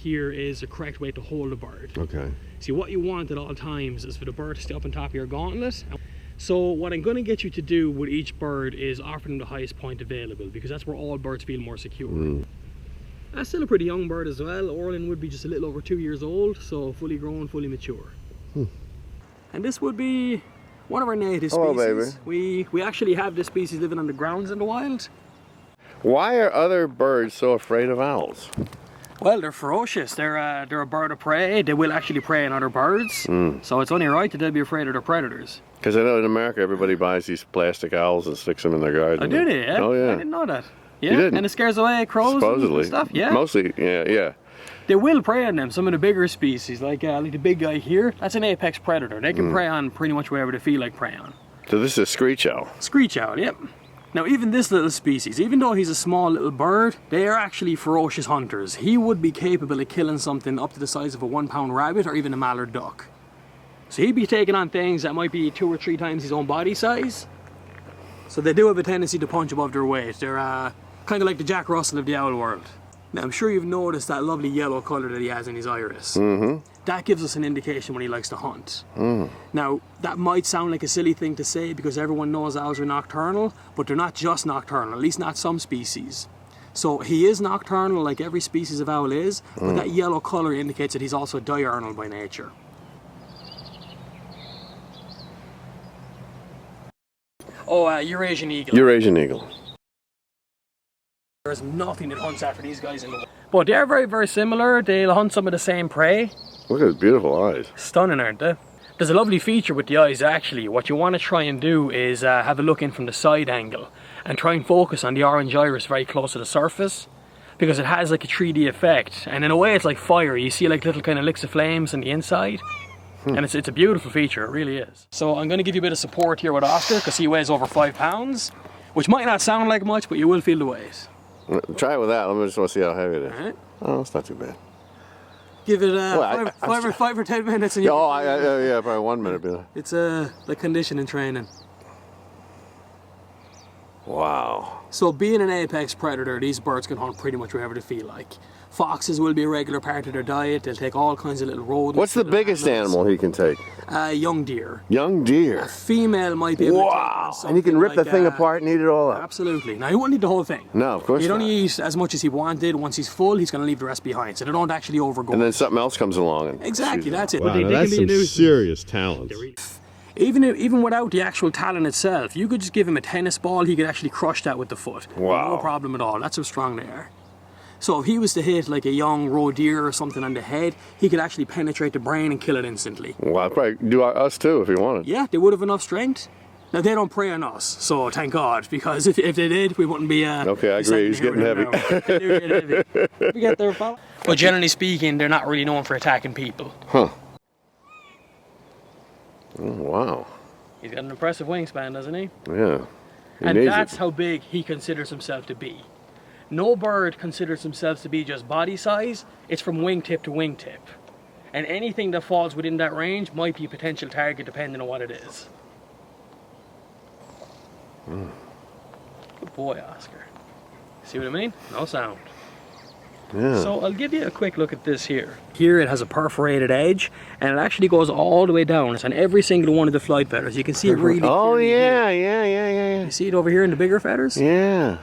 here is the correct way to hold the bird. Okay. See, what you want at all times is for the bird to stay up on top of your gauntlet. So what I'm going to get you to do with each bird is offer them the highest point available, because that's where all birds feel more secure. That's still a pretty young bird as well. Orlin would be just a little over 2 years old, so fully grown, fully mature. And this would be one of our native species. Hello, baby. We actually have this species living on the grounds in the wild. Why are other birds so afraid of owls? Well, they're ferocious. They're a bird of prey. They will actually prey on other birds. So it's only right that they'll be afraid of their predators. Because I know in America everybody buys these plastic owls and sticks them in their garden. Oh, do they? Yeah? Oh, yeah. I didn't know that. Yeah, You didn't? and it scares away crows Supposedly. and stuff. Yeah. Mostly, yeah. They will prey on them. Some of the bigger species, like the big guy here, that's an apex predator. They can prey on pretty much whatever they feel like preying on. So this is a screech owl. Screech owl, yep. Now even this little species, even though he's a small little bird, they are actually ferocious hunters. He would be capable of killing something up to the size of a 1-pound rabbit or even a mallard duck. So he'd be taking on things that might be 2 or 3 times his own body size. So they do have a tendency to punch above their weight. They're kind of like the Jack Russell of the owl world. Now I'm sure you've noticed that lovely yellow colour that he has in his iris. That gives us an indication when he likes to hunt. Now that might sound like a silly thing to say because everyone knows owls are nocturnal, but they're not just nocturnal, at least not some species. So he is nocturnal like every species of owl is, but that yellow colour indicates that he's also diurnal by nature. Oh, Eurasian eagle. Eurasian eagle. There's nothing that hunts after these guys in the world. But they're very, very similar. They'll hunt some of the same prey. Look at his beautiful eyes. Stunning, aren't they? There's a lovely feature with the eyes actually. What you want to try and do is have a look in from the side angle and try and focus on the orange iris very close to the surface, because it has like a 3D effect, and in a way it's like fire. You see like little kind of licks of flames on the inside. And it's a beautiful feature, it really is. So I'm going to give you a bit of support here with Oscar because he weighs over 5 pounds, which might not sound like much, but you will feel the weight. Try it with that. I just want to see how heavy it is. All right. Oh, it's not too bad. Give it 5 or 10 minutes and you yeah, probably 1 minute. Be like. It's the conditioning training. Wow. So being an apex predator, these birds can hunt pretty much wherever they feel like. Foxes will be a regular part of their diet. They'll take all kinds of little rodents. What's the biggest animal he can take? Young deer. Young deer. A female might be able to take on And he can rip like, the thing apart and eat it all up. Absolutely. Now he won't eat the whole thing. No, of course He'd not. only eat as much as he wanted. Once he's full, he's going to leave the rest behind. So they don't actually overgo. And then something else comes along. And exactly, that's it. Wow, But now that's some serious talent. Even without the actual talent itself, you could just give him a tennis ball, he could actually crush that with the foot. Wow. No problem at all. That's how strong they are. So if he was to hit like a young roe deer or something on the head, he could actually penetrate the brain and kill it instantly. Well, I'd probably do us too if he wanted. Yeah, they would have enough strength. Now they don't prey on us, so thank God, because if they did, we wouldn't be. Okay, I agree. He's getting heavy. They do get heavy. We get there, fella. But generally speaking, they're not really known for attacking people. Huh. Oh, wow. He's got an impressive wingspan, doesn't he? Yeah. And that's how big he considers himself to be. No bird considers themselves to be just body size. It's from wingtip to wingtip. And anything that falls within that range might be a potential target depending on what it is. Good boy, Oscar. See what I mean? No sound. Yeah. So I'll give you a quick look at this here. Here it has a perforated edge, and it actually goes all the way down. It's on every single one of the flight feathers. You can see it really clearly yeah, here. yeah. You see it over here in the bigger feathers? Yeah.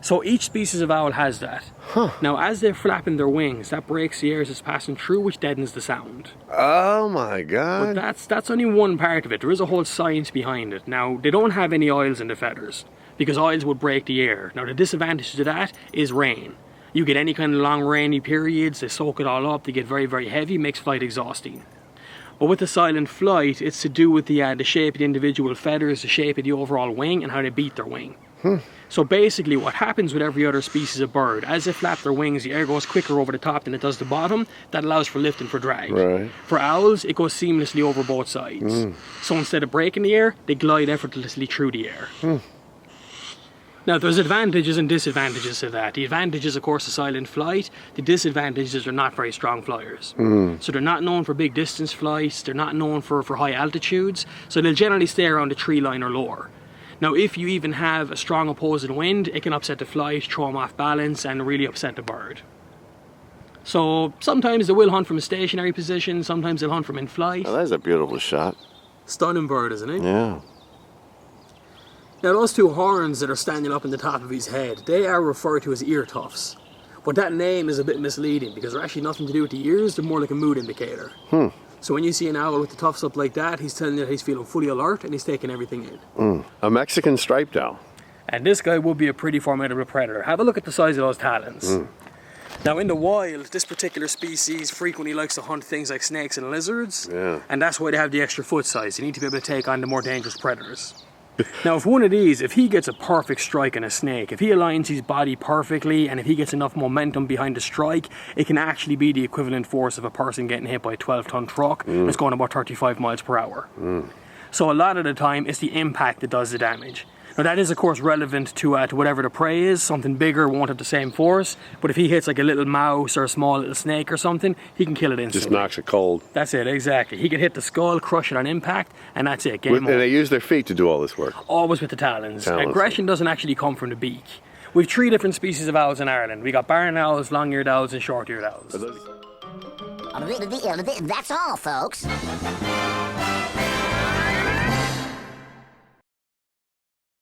So each species of owl has that. Huh. Now as they're flapping their wings, that breaks the air as it's passing through, which deadens the sound. Oh my God. But that's only one part of it. There is a whole science behind it. Now, they don't have any oils in the feathers, because oils would break the air. Now the disadvantage to that is rain. You get any kind of long rainy periods, they soak it all up, they get very, very heavy, makes flight exhausting. But with the silent flight, it's to do with the shape of the individual feathers, the shape of the overall wing, and how they beat their wing. So basically what happens with every other species of bird, as they flap their wings, the air goes quicker over the top than it does the bottom. That allows for lift and for drag. Right. For owls, it goes seamlessly over both sides. So instead of breaking the air, they glide effortlessly through the air. Now there's advantages and disadvantages to that. The advantages, of course, are silent flight. The disadvantages are not very strong flyers. So they're not known for big distance flights, they're not known for high altitudes, so they'll generally stay around the tree line or lower. Now if you even have a strong opposing wind, it can upset the flight, throw them off balance, and really upset the bird. So sometimes they will hunt from a stationary position, sometimes they'll hunt from in flight. Oh, that's a beautiful shot. Stunning bird, isn't it? Yeah. Now those two horns that are standing up in the top of his head, they are referred to as ear tufts. But that name is a bit misleading because they're actually nothing to do with the ears, they're more like a mood indicator. So when you see an owl with the tufts up like that, he's telling you that he's feeling fully alert and he's taking everything in. A Mexican striped owl. And this guy would be a pretty formidable predator. Have a look at the size of those talons. Now in the wild, this particular species frequently likes to hunt things like snakes and lizards. Yeah. And that's why they have the extra foot size. You need to be able to take on the more dangerous predators. Now if one of these, if he gets a perfect strike on a snake, if he aligns his body perfectly and if he gets enough momentum behind the strike, it can actually be the equivalent force of a person getting hit by a 12-ton truck that's going about 35 miles per hour. So a lot of the time it's the impact that does the damage. Now that is of course relevant to whatever the prey is. Something bigger won't have the same force, but if he hits like a little mouse or a small little snake or something, he can kill it instantly. Just knocks it cold. That's it, exactly. He can hit the skull, crush it on impact, and that's it, game And over. they use their feet to do all this work. Always with the talons. Talons. Aggression doesn't actually come from the beak. We've 3 different species of owls in Ireland. We got barn owls, long-eared owls, and short-eared owls. That's all, folks.